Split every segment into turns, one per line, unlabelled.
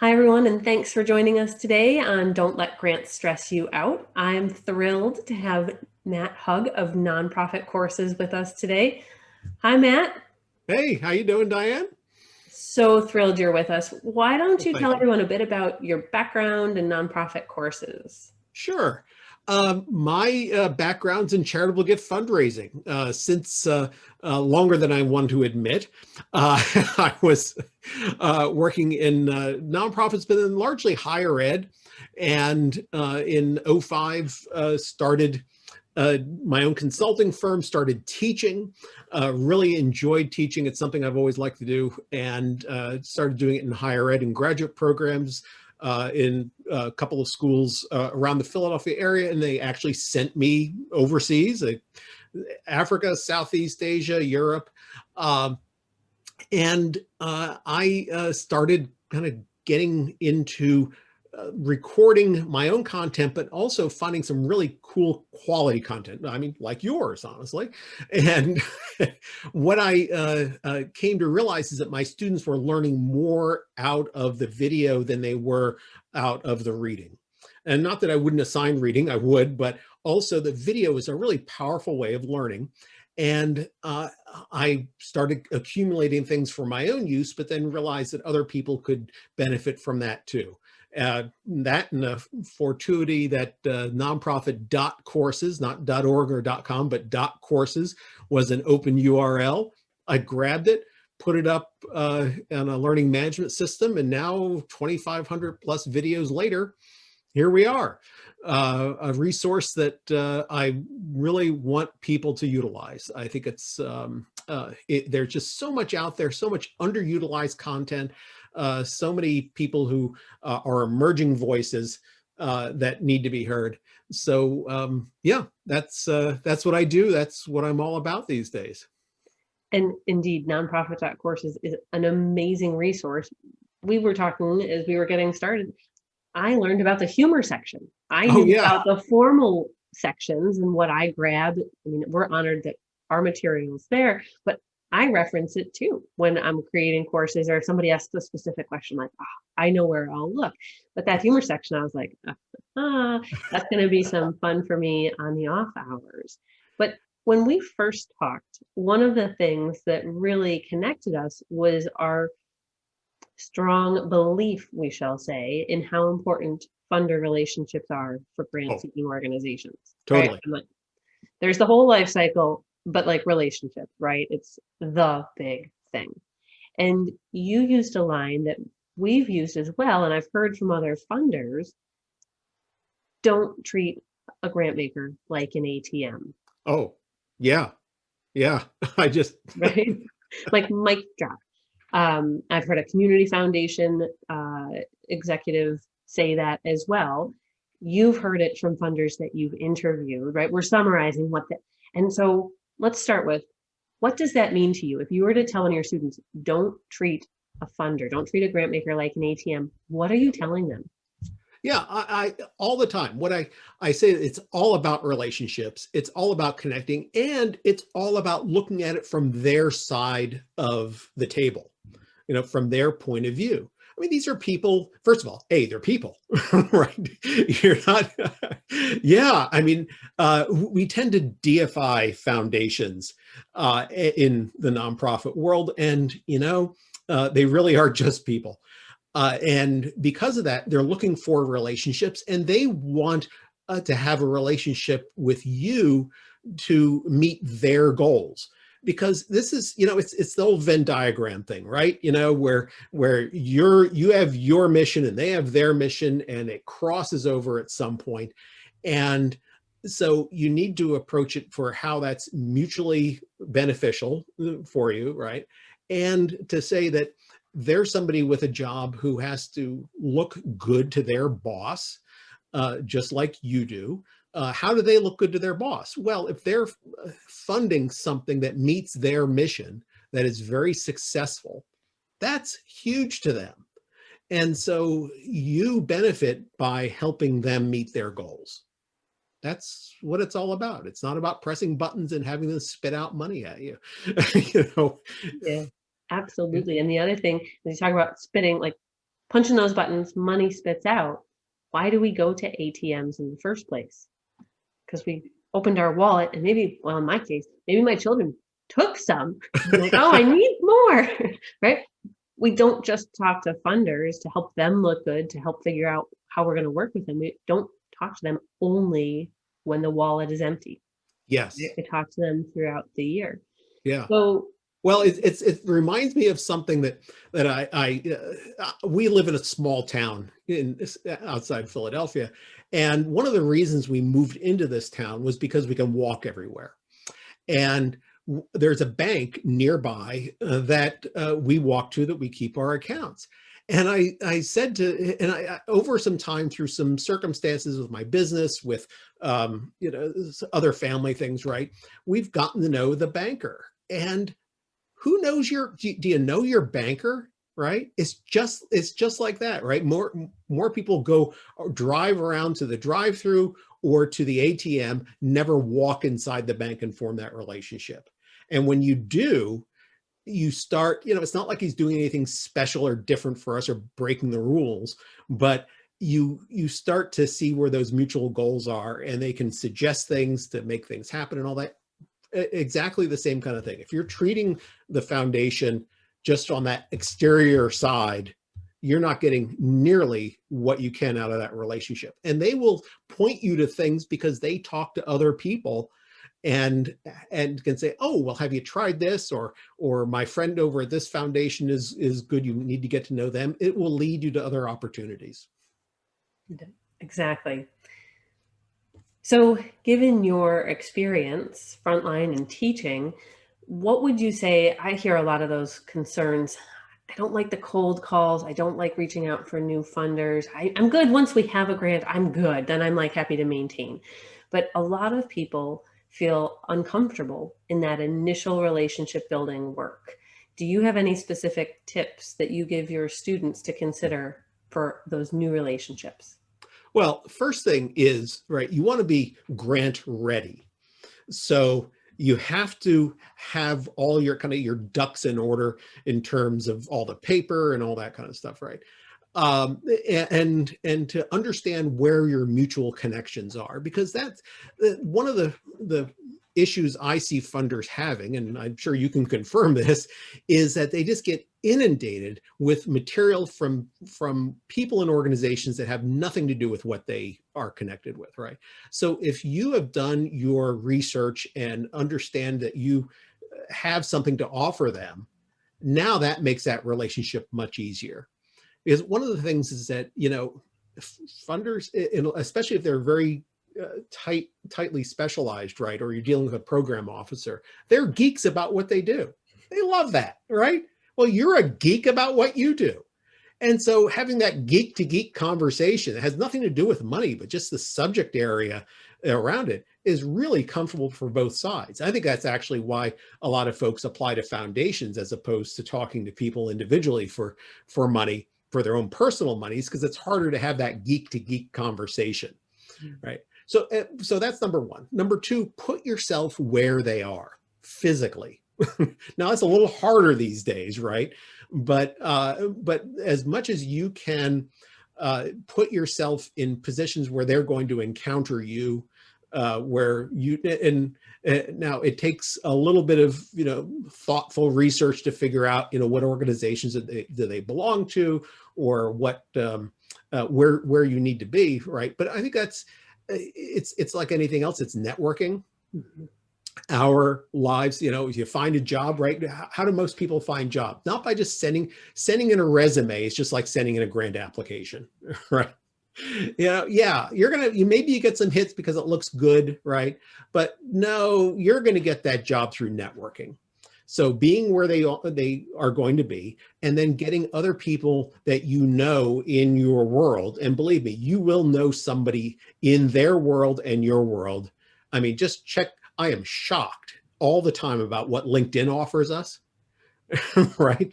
Hi, everyone, and thanks for joining us today on Don't Let Grants Stress You Out. I'm thrilled to have Matt Hugg of Nonprofit Courses with us today. Hi, Matt.
Hey, how you doing, Diane?
So thrilled you're with us. Why don't
Well,
you tell
thank you.
everyone a bit about your background and nonprofit courses?
Sure. My background's in charitable gift fundraising since longer than I want to admit. I was working in nonprofits, but in largely higher ed. And in '05, started my own consulting firm, started teaching, really enjoyed teaching. It's something I've always liked to do, and started doing it in higher ed and graduate programs in a couple of schools around the Philadelphia area. And they actually sent me overseas, Africa, Southeast Asia, Europe. Um, and I started kind of getting into recording my own content, but also finding some really cool quality content. I mean, like yours, honestly. And what I came to realize is that my students were learning more out of the video than they were out of the reading. And not that I wouldn't assign reading, I would, but also the video is a really powerful way of learning. And I started accumulating things for my own use, but then realized that other people could benefit from that too. That and a fortuity that nonprofit .courses, not .org or .com, but .courses was an open URL. I grabbed it, put it up on a learning management system, and now 2,500 plus videos later, here we are. A resource that I really want people to utilize. I think there's just so much out there, so much underutilized content, so many people who are emerging voices that need to be heard. So yeah, that's what I do. That's what I'm all about these days.
And indeed, nonprofit.courses is an amazing resource. We were talking as we were getting started. I learned about the humor section. I
Oh
knew
yeah.
about the formal sections and what I grabbed. I mean, we're honored that our material's there, but I reference it too when I'm creating courses or if somebody asks a specific question, like, oh, I know where I'll look. But that humor section, I was like, that's going to be some fun for me on the off hours. But when we first talked, one of the things that really connected us was our strong belief, we shall say, in how important funder relationships are for grant
Oh,
seeking organizations, right?
totally.
I'm like, there's the whole life cycle, but like relationships, right? It's the big thing. And you used a line that we've used as well, and I've heard from other funders, don't treat a grant maker like an ATM,
Oh, yeah. Yeah. I just,
right? Like mic drop. I've heard a community foundation executive say that as well. You've heard it from funders that you've interviewed, right? We're summarizing what that, and so let's start with what does that mean to you? If you were to tell one of your students, don't treat a funder, don't treat a grant maker like an ATM, what are you telling them?
yeah, I all the time. I say, it's all about relationships. It's all about connecting, and it's all about looking at it from their side of the table, from their point of view. I mean, these are people, first of all, they're people, right? You're not, yeah. I mean, we tend to deify foundations in the nonprofit world, and, they really are just people. And because of that, they're looking for relationships, and they want to have a relationship with you to meet their goals. Because this is, it's the old Venn diagram thing, right? Where you have your mission and they have their mission, and it crosses over at some point. And so you need to approach it for how that's mutually beneficial for you, right? And to say that there's somebody with a job who has to look good to their boss, just like you do. How do they look good to their boss? Well, if they're funding something that meets their mission, that is very successful, that's huge to them. And so you benefit by helping them meet their goals. That's what it's all about. It's not about pressing buttons and having them spit out money at you. you know,
Yeah, absolutely. And the other thing is you talk about spitting, like punching those buttons, money spits out. Why do we go to ATMs in the first place? Because we opened our wallet and maybe, well, in my case, maybe my children took some. Like, oh, I need more, right? We don't just talk to funders to help them look good, to help figure out how we're going to work with them. We don't talk to them only when the wallet is empty.
Yes.
We talk to them throughout the year.
Yeah.
So,
well, it reminds me of something that we live in a small town outside Philadelphia, and one of the reasons we moved into this town was because we can walk everywhere, and there's a bank nearby that we walk to, that we keep our accounts. And I said to, and I over some time, through some circumstances with my business, with other family things, right, we've gotten to know the banker. And who knows do you know your banker, right? It's just like that, right? More people go drive around to the drive-through or to the ATM, never walk inside the bank and form that relationship. And when you do, you start, it's not like he's doing anything special or different for us or breaking the rules, but you start to see where those mutual goals are, and they can suggest things to make things happen and all that. Exactly the same kind of thing. If you're treating the foundation just on that exterior side, you're not getting nearly what you can out of that relationship. And they will point you to things because they talk to other people and can say, oh, well, have you tried this? Or my friend over at this foundation is good. You need to get to know them. It will lead you to other opportunities.
Exactly. So given your experience frontline and teaching, what would you say? I hear a lot of those concerns. I don't like the cold calls. I don't like reaching out for new funders. I'm good once we have a grant. I'm good. Then I'm like happy to maintain. But a lot of people feel uncomfortable in that initial relationship building work. Do you have any specific tips that you give your students to consider for those new relationships?
Well, first thing is, right, you want to be grant ready. So you have to have all your your ducks in order in terms of all the paper and all that kind of stuff, right? And to understand where your mutual connections are, because that's one of the issues I see funders having, and I'm sure you can confirm this, is that they just get inundated with material from people and organizations that have nothing to do with what they are connected with, right? So if you have done your research and understand that you have something to offer them, now that makes that relationship much easier. Because one of the things is that, funders, especially if they're very tightly specialized, right? Or you're dealing with a program officer, they're geeks about what they do. They love that, right? Well, you're a geek about what you do. And so having that geek to geek conversation that has nothing to do with money, but just the subject area around it, is really comfortable for both sides. I think that's actually why a lot of folks apply to foundations as opposed to talking to people individually for money, for their own personal monies, because it's harder to have that geek to geek conversation, right? So that's number one. Number two, put yourself where they are physically. Now it's a little harder these days, right? But as much as you can put yourself in positions where they're going to encounter you, where you, and now it takes a little bit of thoughtful research to figure out what organizations do they belong to, or what where you need to be, right? But I think that's it's like anything else. It's networking. Mm-hmm. Our lives, if you find a job, right? How do most people find jobs? Not by just sending in a resume. It's just like sending in a grant application, right? Yeah, maybe you get some hits because it looks good, right? But no, you're going to get that job through networking. So being where they are going to be, and then getting other people that in your world, and believe me, you will know somebody in their world and your world. I mean, just check. I am shocked all the time about what LinkedIn offers us, right?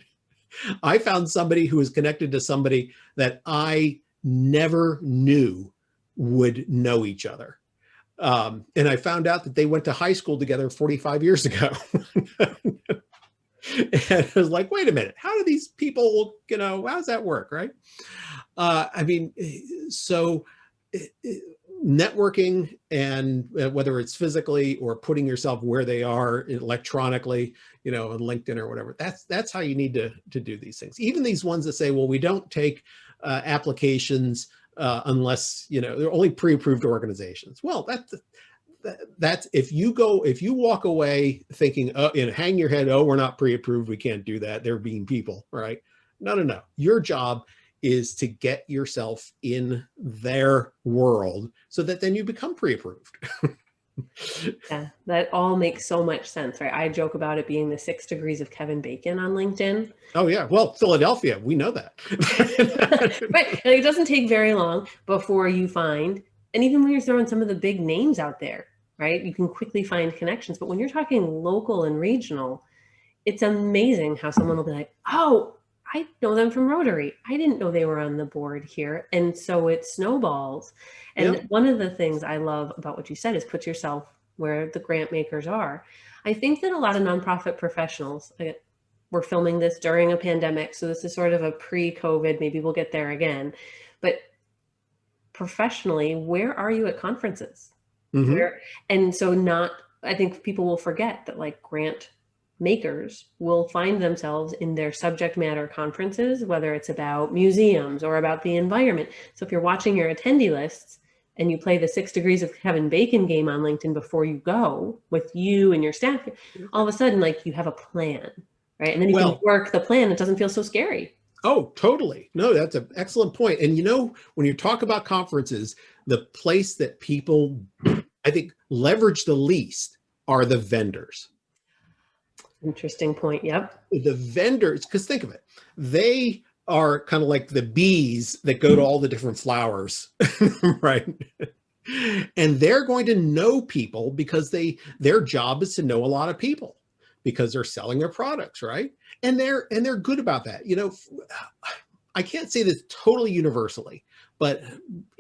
I found somebody who is connected to somebody that I never knew would know each other. And I found out that they went to high school together 45 years ago. And I was like, wait a minute, how do these people, how does that work, right? I mean, so networking, and whether it's physically or putting yourself where they are electronically, on LinkedIn or whatever, that's how you need to do these things. Even these ones that say, well, we don't take applications unless, they're only pre-approved organizations. Well, that's if you walk away thinking, oh, hang your head, oh, we're not pre-approved, we can't do that, they're being people, right? No. Your job is to get yourself in their world so that then you become pre-approved.
Yeah, that all makes so much sense, right? I joke about it being the 6 degrees of Kevin Bacon on LinkedIn.
Oh yeah, well, Philadelphia, we know that.
Right, and it doesn't take very long before you find, and even when you're throwing some of the big names out there, right, you can quickly find connections. But when you're talking local and regional, it's amazing how someone will be like, oh, I know them from Rotary. I didn't know they were on the board here. And so it snowballs. And
Yep.
one of the things I love about what you said is put yourself where the grant makers are. I think that a lot of nonprofit professionals, we're filming this during a pandemic, so this is sort of a pre-COVID, maybe we'll get there again. But professionally, where are you at conferences?
Mm-hmm.
And so I think people will forget that like grant makers will find themselves in their subject matter conferences, whether it's about museums or about the environment. So if you're watching your attendee lists and you play the 6 degrees of Kevin Bacon game on LinkedIn before you go with you and your staff, all of a sudden, like, you have a plan, right? And then you can work the plan. It doesn't feel so scary.
Oh, totally. No, that's an excellent point. And when you talk about conferences, the place that people, I think, leverage the least are the vendors.
Interesting point. Yep.
The vendors, because think of it, they are kind of like the bees that go to all the different flowers, right? And they're going to know people because their job is to know a lot of people because they're selling their products, right? And they're good about that. I can't say this totally universally, but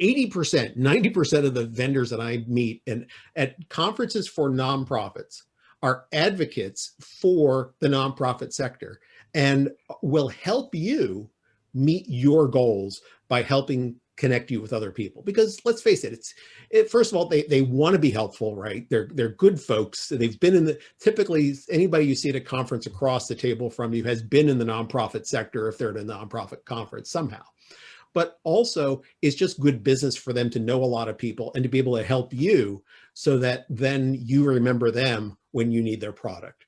80%, 90% of the vendors that I meet and at conferences for nonprofits are advocates for the nonprofit sector and will help you meet your goals by helping connect you with other people. Because let's face it, first of all, they want to be helpful, right? They're good folks. They've been typically anybody you see at a conference across the table from you has been in the nonprofit sector if they're at a nonprofit conference somehow. But also it's just good business for them to know a lot of people and to be able to help you so that then you remember them when you need their product.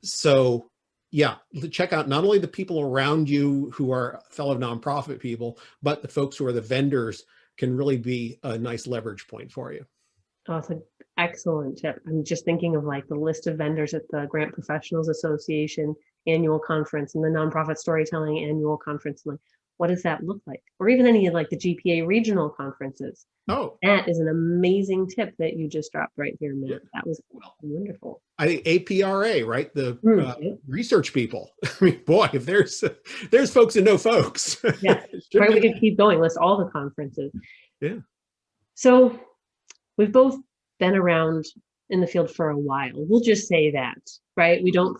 So yeah, check out not only the people around you who are fellow nonprofit people, but the folks who are the vendors can really be a nice leverage point for you.
Oh, it's an excellent tip. I'm just thinking of like the list of vendors at the Grant Professionals Association annual conference and the Nonprofit Storytelling annual conference. Like, what does that look like? Or even any of like the GPA regional conferences.
Oh,
that is an amazing tip that you just dropped right here, Matt. That was wonderful.
I think APRA, right? The research people. I mean, boy, if there's folks and no folks.
Yeah, right. We could keep going. List all the conferences.
Yeah.
So we've both been around in the field for a while. We'll just say that, right? We don't.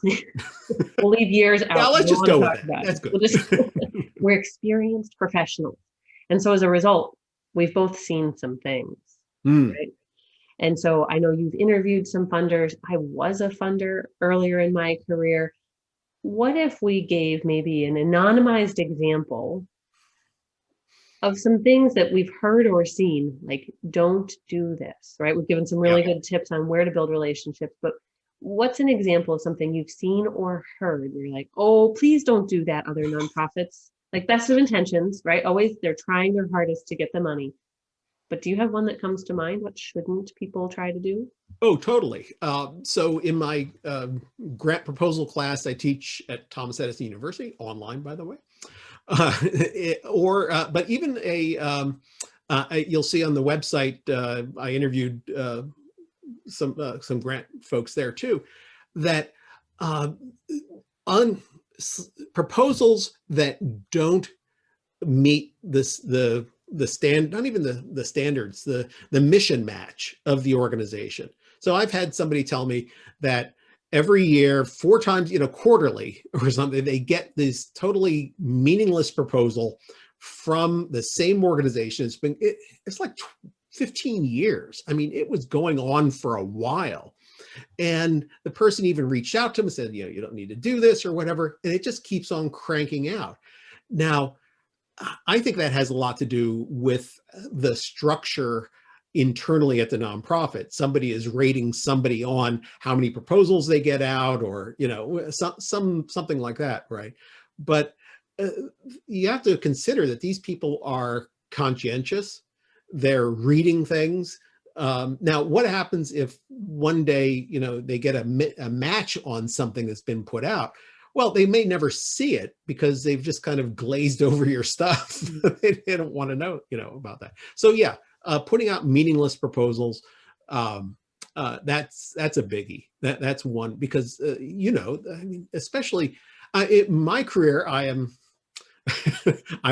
We'll leave years out.
Yeah, let's just go with it. That's good.
We're experienced professionals, and so as a result, we've both seen some things, right? And so I know you've interviewed some funders. I was a funder earlier in my career. What if we gave maybe an anonymized example of some things that we've heard or seen, like don't do this, right? We've given some really good tips on where to build relationships, but what's an example of something you've seen or heard where you're like, oh, please don't do that, other nonprofits? Like, best of intentions, right? Always, they're trying their hardest to get the money. But do you have one that comes to mind? What shouldn't people try to do?
Oh, totally. So in my grant proposal class, I teach at Thomas Edison University, online, by the way. But even you'll see on the website, I interviewed some grant folks there too, that on proposals that don't meet the stand, not even the standards, the mission match of the organization. So I've had somebody tell me that every year, 4 times, quarterly or something, they get this totally meaningless proposal from the same organization. It's like 15 years. I mean, it was going on for a while. And the person even reached out to him and said, you don't need to do this or whatever. And it just keeps on cranking out. Now, I think that has a lot to do with the structure internally at the nonprofit. Somebody is rating somebody on how many proposals they get out, or something like that, right? But you have to consider that these people are conscientious. They're reading things. Now, what happens if one day they get a match on something that's been put out? Well, they may never see it because they've just kind of glazed over your stuff. They don't want to know, about that. So yeah, putting out meaningless proposals, that's a biggie. That's one, because I mean, especially in my career, I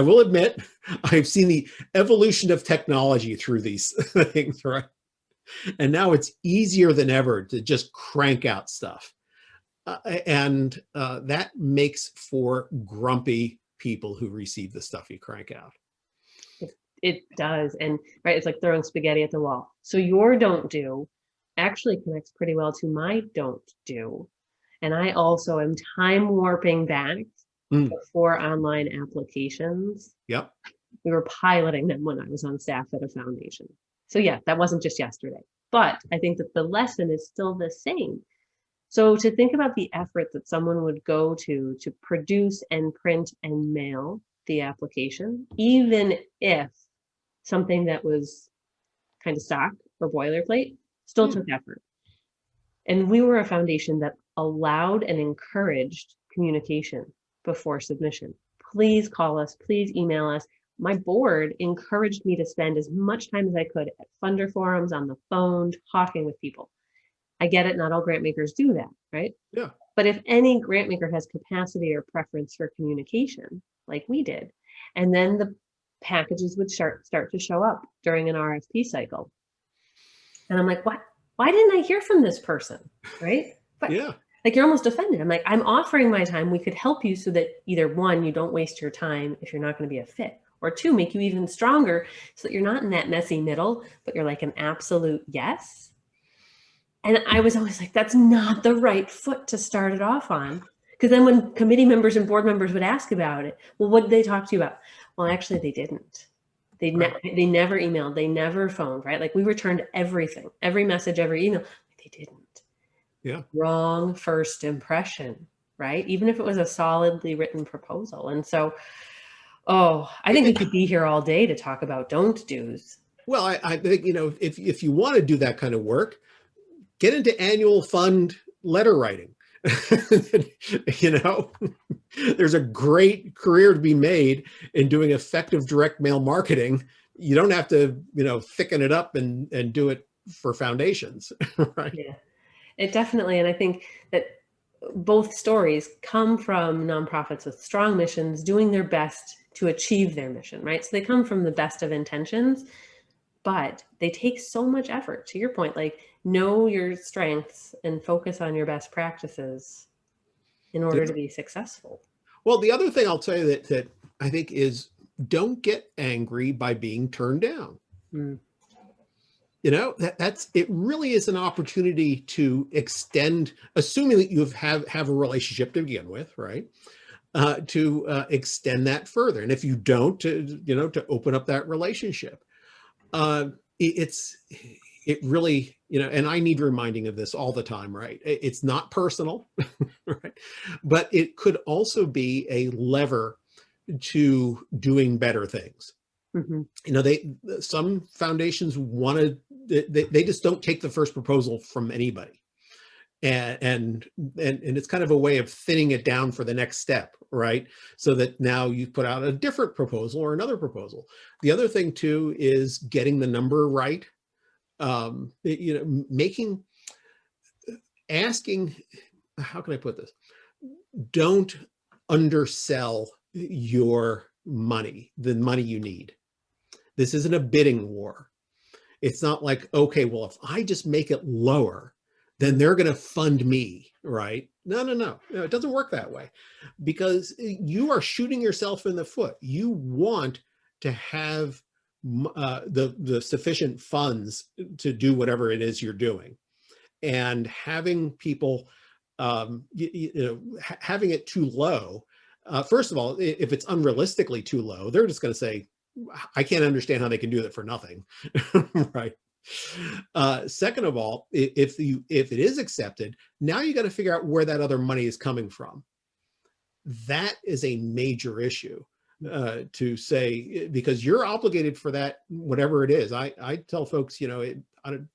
will admit, I've seen the evolution of technology through these things, right? And now it's easier than ever to just crank out stuff. And that makes for grumpy people who receive the stuff you crank out.
It does. And right, it's like throwing spaghetti at the wall. So your don't do actually connects pretty well to my don't do. And I also am time warping back before online applications.
Yep.
We were piloting them when I was on staff at a foundation. So yeah, that wasn't just yesterday. But I think that the lesson is still the same. So to think about the effort that someone would go to produce and print and mail the application, even if something that was kind of stock or boilerplate still took effort. And we were a foundation that allowed and encouraged communication before submission. Please call us, please email us. My board encouraged me to spend as much time as I could at funder forums, on the phone, talking with people. I get it, not all grant makers do that, right?
Yeah.
But if any grant maker has capacity or preference for communication, like we did, and then the packages would start to show up during an RFP cycle. And I'm like, what? Why didn't I hear from this person, right? But
yeah.
Like, you're almost offended. I'm like, I'm offering my time. We could help you so that either one, you don't waste your time if you're not going to be a fit, or two, make you even stronger so that you're not in that messy middle, but you're like an absolute yes. And I was always like, that's not the right foot to start it off on. Because then when committee members and board members would ask about it, well, what did they talk to you about? Well, actually, they didn't. They never emailed. They never phoned, right? Like, we returned everything, every message, every email. They didn't.
Yeah.
Wrong first impression, right? Even if it was a solidly written proposal. And so, I think we could be here all day to talk about don't do's.
Well, I think, if you want to do that kind of work, get into annual fund letter writing. There's a great career to be made in doing effective direct mail marketing. You don't have to, thicken it up and do it for foundations, right?
Yeah, it definitely. And I think that both stories come from nonprofits with strong missions doing their best to achieve their mission, right? So they come from the best of intentions, but they take so much effort. To your point, like, know your strengths and focus on your best practices in order to be successful.
Well, the other thing I'll tell you that I think is, don't get angry by being turned down. It really is an opportunity to extend, assuming that you have a relationship to begin with, right? To extend that further. And if you don't, to open up that relationship. It really, and I need reminding of this all the time, right? It's not personal, right? But it could also be a lever to doing better things. Some foundations they just don't take the first proposal from anybody. And it's kind of a way of thinning it down for the next step, right? So that now you put out a different proposal or another proposal. The other thing too is getting the number right. Asking, how can I put this? Don't undersell your money, the money you need. This isn't a bidding war. It's not like, okay, well, if I just make it lower, then they're going to fund me, right? No, no, no, no, it doesn't work that way, because you are shooting yourself in the foot. You want to have the sufficient funds to do whatever it is you're doing, and having people, having it too low. First of all, if it's unrealistically too low, they're just going to say, I can't understand how they can do that for nothing, right? Second of all, if it is accepted, now you got to figure out where that other money is coming from. That is a major issue, to say, because you're obligated for that, whatever it is. I tell folks,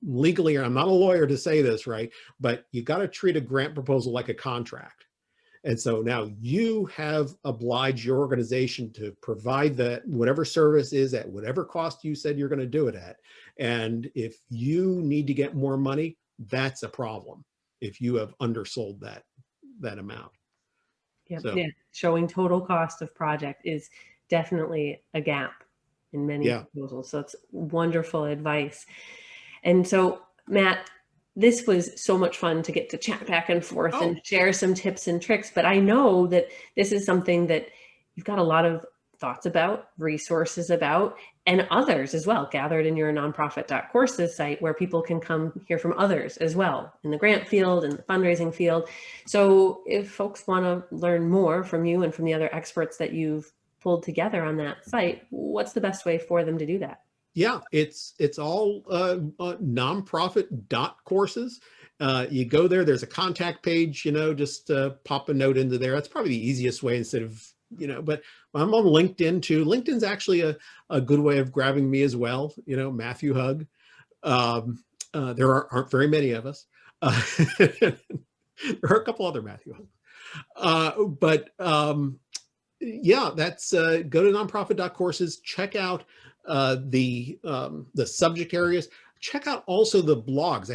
legally, I'm not a lawyer to say this, right? But you got to treat a grant proposal like a contract. And so now you have obliged your organization to provide that whatever service is at whatever cost you said you're going to do it at. And if you need to get more money, that's a problem if you have undersold that amount.
Yep.
So,
Yeah, showing total cost of project is definitely a gap in many proposals. So it's wonderful advice. And so, Matt, this was so much fun to get to chat back and forth and share some tips and tricks. But I know that this is something that you've got a lot of thoughts about, resources about, and others as well, gathered in your nonprofit.courses site, where people can come hear from others as well in the grant field and the fundraising field. So if folks want to learn more from you and from the other experts that you've pulled together on that site, what's the best way for them to do that?
Yeah, it's all nonprofit.courses. You go there, there's a contact page, just pop a note into there. That's probably the easiest way, instead of, but I'm on LinkedIn too. LinkedIn's actually a good way of grabbing me as well. Matthew Hugg. There aren't very many of us. There are a couple other Matthew Hugg. Yeah, that's go to nonprofit.courses, check out the subject areas. Check out also the blogs.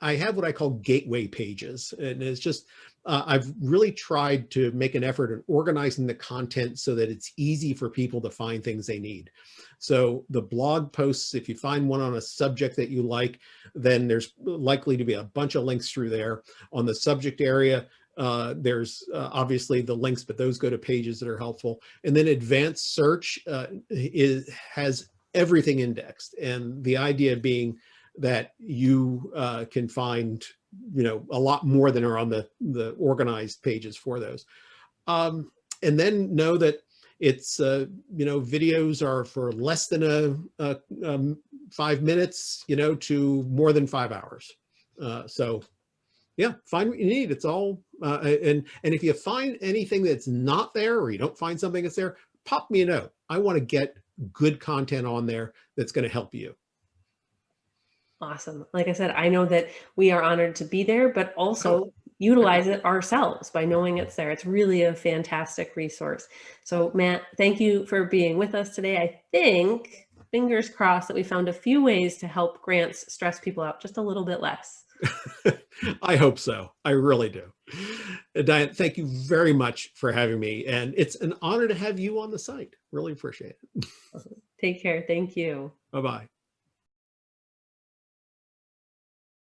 I have what I call gateway pages, and it's just, I've really tried to make an effort in organizing the content so that it's easy for people to find things they need. So the blog posts, if you find one on a subject that you like, then there's likely to be a bunch of links through there. On the subject area, there's obviously the links, but those go to pages that are helpful. And then advanced search has everything indexed. And the idea being that you can find, a lot more than are on the organized pages for those. And then know that it's, videos are for less than 5 minutes, to more than 5 hours. So yeah, find what you need. It's all, and if you find anything that's not there, or you don't find something that's there, pop me a note. I want to get good content on there that's going to help you.
Awesome. Like I said, I know that we are honored to be there, but also utilize it ourselves by knowing it's there. It's really a fantastic resource. So Matt, thank you for being with us today. I think, fingers crossed, that we found a few ways to help grants stress people out just a little bit less.
I hope so. I really do. Diane, thank you very much for having me. And it's an honor to have you on the site. Really appreciate it.
Take care. Thank you.
Bye-bye.